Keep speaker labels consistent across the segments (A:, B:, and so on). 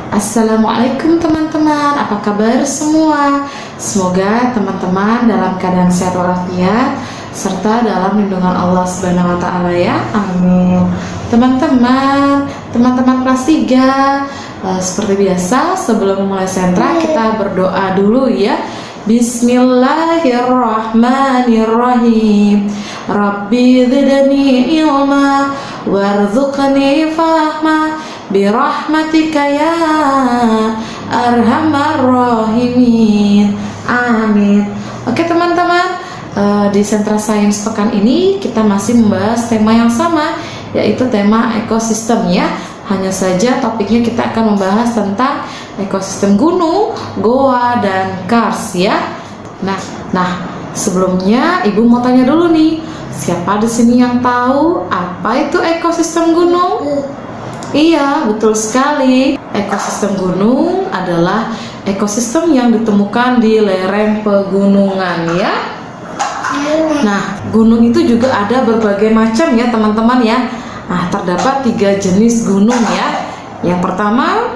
A: Assalamualaikum teman-teman, apa kabar semua? Semoga teman-teman dalam keadaan sehat walafiat serta dalam lindungan Allah Subhanahu wa taala ya. Amin. Teman-teman kelas 3, seperti biasa sebelum memulai sentra kita berdoa dulu ya. Bismillahirrahmanirrahim. Rabbi zidni ilma warzuqni fahma birahmatika ya arhamar rahimin. Amin. Oke teman-teman, di Sentra Sains pekan ini kita masih membahas tema yang sama, yaitu tema ekosistem ya. Hanya saja topiknya kita akan membahas tentang ekosistem gunung, goa, dan kars ya. Nah, sebelumnya Ibu mau tanya dulu nih, siapa di sini yang tahu apa itu ekosistem gunung? Iya, betul sekali. Ekosistem gunung adalah ekosistem yang ditemukan di lereng pegunungan ya. Nah, gunung itu juga ada berbagai macam ya teman-teman ya. Nah, terdapat 3 jenis gunung ya. Yang pertama,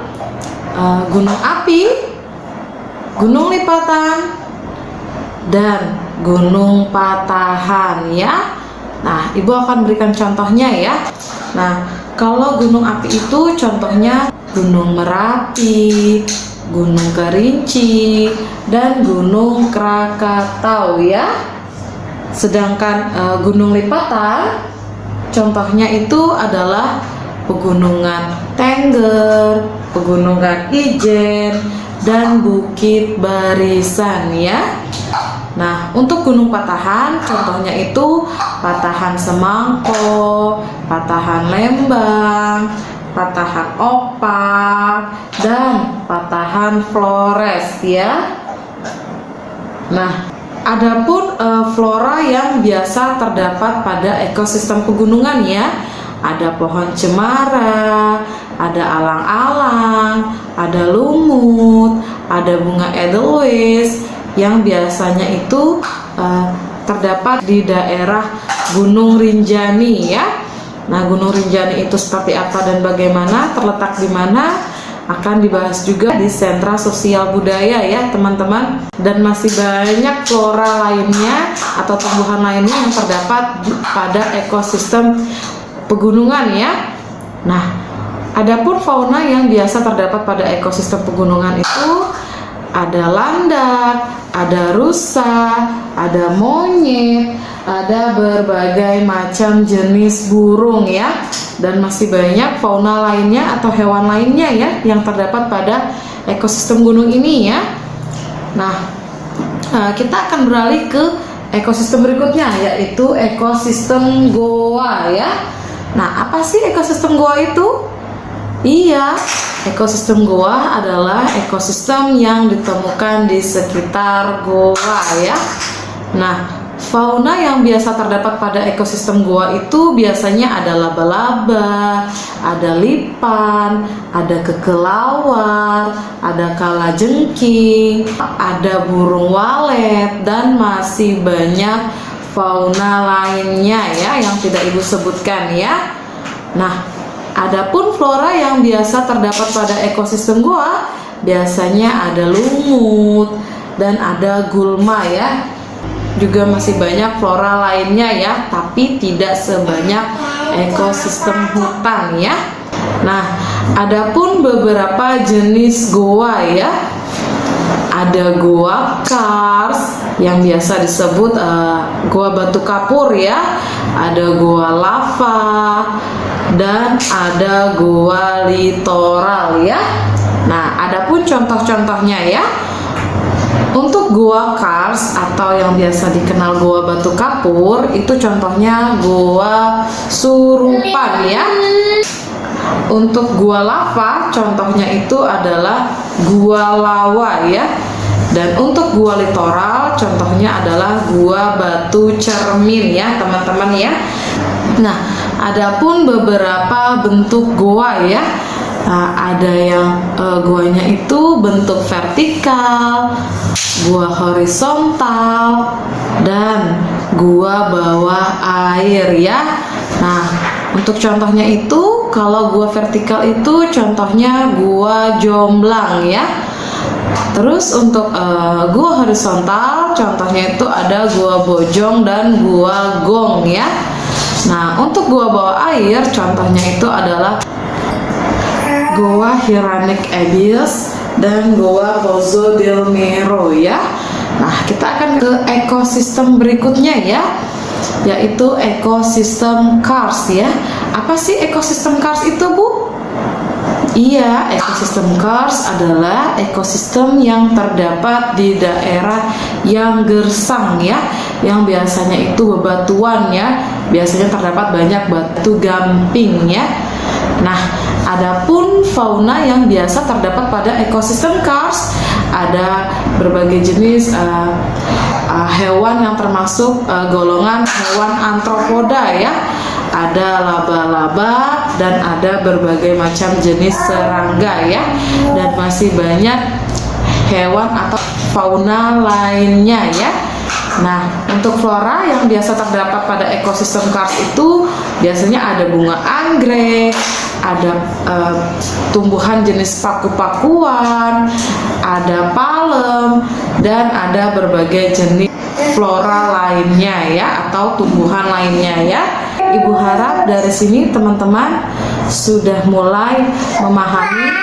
A: gunung api, gunung lipatan, dan gunung patahan ya. Nah, Ibu akan berikan contohnya ya. Nah, kalau gunung api itu contohnya Gunung Merapi, Gunung Kerinci, dan Gunung Krakatau ya. Sedangkan gunung lipatan contohnya itu adalah Pegunungan Tengger, Pegunungan Ijen, dan Bukit Barisan ya. Nah, untuk gunung patahan contohnya itu Patahan Semangko, Patahan Lembang, Patahan Opak, dan Patahan Flores ya. Nah, adapun flora yang biasa terdapat pada ekosistem pegunungan ya, ada pohon cemara, ada alang-alang, ada lumut, ada bunga edelweiss yang biasanya itu terdapat di daerah Gunung Rinjani ya. Nah, Gunung Rinjani itu seperti apa dan bagaimana, terletak di mana, akan dibahas juga di Sentra Sosial Budaya ya teman-teman. Dan masih banyak flora lainnya atau tumbuhan lainnya yang terdapat pada ekosistem pegunungan ya. Nah, adapun fauna yang biasa terdapat pada ekosistem pegunungan itu ada landak, ada rusa, ada monyet, ada berbagai macam jenis burung ya, dan masih banyak fauna lainnya atau hewan lainnya ya yang terdapat pada ekosistem gunung ini ya. Nah, kita akan beralih ke ekosistem berikutnya, yaitu ekosistem goa ya. Nah, apa sih ekosistem goa itu? Iya, ekosistem goa adalah ekosistem yang ditemukan di sekitar goa ya. Nah, fauna yang biasa terdapat pada ekosistem goa itu biasanya ada laba-laba, ada lipan, ada kekelawar, ada kalajengking, ada burung walet, dan masih banyak fauna lainnya ya yang tidak Ibu sebutkan ya. Nah, adapun flora yang biasa terdapat pada ekosistem goa biasanya ada lumut dan ada gulma ya. Juga masih banyak flora lainnya ya, tapi tidak sebanyak ekosistem hutan ya. Nah, adapun beberapa jenis goa ya. Ada goa kars yang biasa disebut goa batu kapur ya. Ada goa lava dan ada goa litoral ya. Nah, adapun contoh-contohnya ya. Untuk goa kars atau yang biasa dikenal goa batu kapur itu contohnya goa Surupan ya. Untuk gua lava contohnya itu adalah gua lawa ya. Dan untuk gua litoral contohnya adalah gua batu cermin ya teman-teman ya. Nah, adapun beberapa bentuk goa ya. Ada yang guanya itu bentuk vertikal, gua horizontal, dan gua bawah air ya. Nah, untuk contohnya itu kalau gua vertikal itu contohnya gua jomblang ya. Terus untuk gua horizontal contohnya itu ada gua bojong dan gua gong ya. Nah, untuk gua bawah air contohnya itu adalah gua Hiranic Abyss dan gua Pozo del Nero ya. Nah, kita akan ke ekosistem berikutnya ya, yaitu ekosistem Kars ya. Apa sih ekosistem Kars itu, Bu? Iya, ekosistem Kars adalah ekosistem yang terdapat di daerah yang gersang ya, yang biasanya itu bebatuan ya, biasanya terdapat banyak batu gamping ya. Nah, adapun fauna yang biasa terdapat pada ekosistem Kars, ada berbagai jenis hewan yang termasuk golongan hewan antropoda ya. Ada laba-laba dan ada berbagai macam jenis serangga ya, dan masih banyak hewan atau fauna lainnya ya. Nah, untuk flora yang biasa terdapat pada ekosistem Kars itu biasanya ada bunga anggrek, ada tumbuhan jenis paku-pakuan, ada palem, dan ada berbagai jenis flora lainnya ya, atau tumbuhan lainnya ya. Ibu harap dari sini teman-teman sudah mulai memahami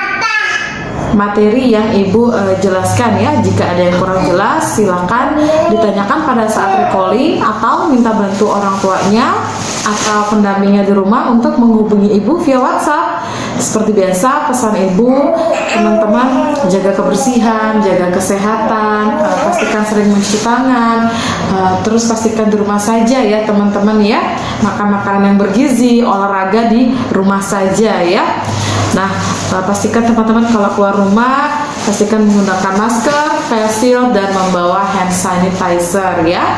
A: materi yang Ibu jelaskan ya. Jika ada yang kurang jelas silakan ditanyakan pada saat recalling atau minta bantu orang tuanya atau pendampingnya di rumah untuk menghubungi Ibu via WhatsApp. Seperti biasa, pesan Ibu, teman-teman jaga kebersihan, jaga kesehatan, pastikan sering mencuci tangan, terus pastikan di rumah saja ya teman-teman ya, makan makanan yang bergizi, olahraga di rumah saja ya. Nah, pastikan teman-teman kalau keluar rumah pastikan menggunakan masker, face shield, dan membawa hand sanitizer ya.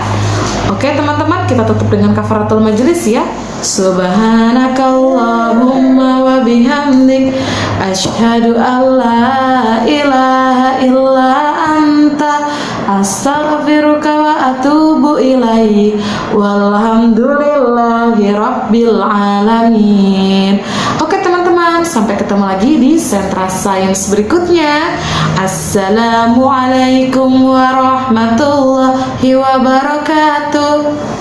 A: Oke teman-teman, kita tutup dengan kafaratul majelis ya. Subhanakallahumma wa bihamdik asyhadu an la ilaha illa anta astaghfiruka wa atubu ilaik walhamdulillahi rabbil alamin. Oke teman-teman, sampai ketemu lagi di Sentra Sains berikutnya. Assalamualaikum warahmatullahi wabarakatuh.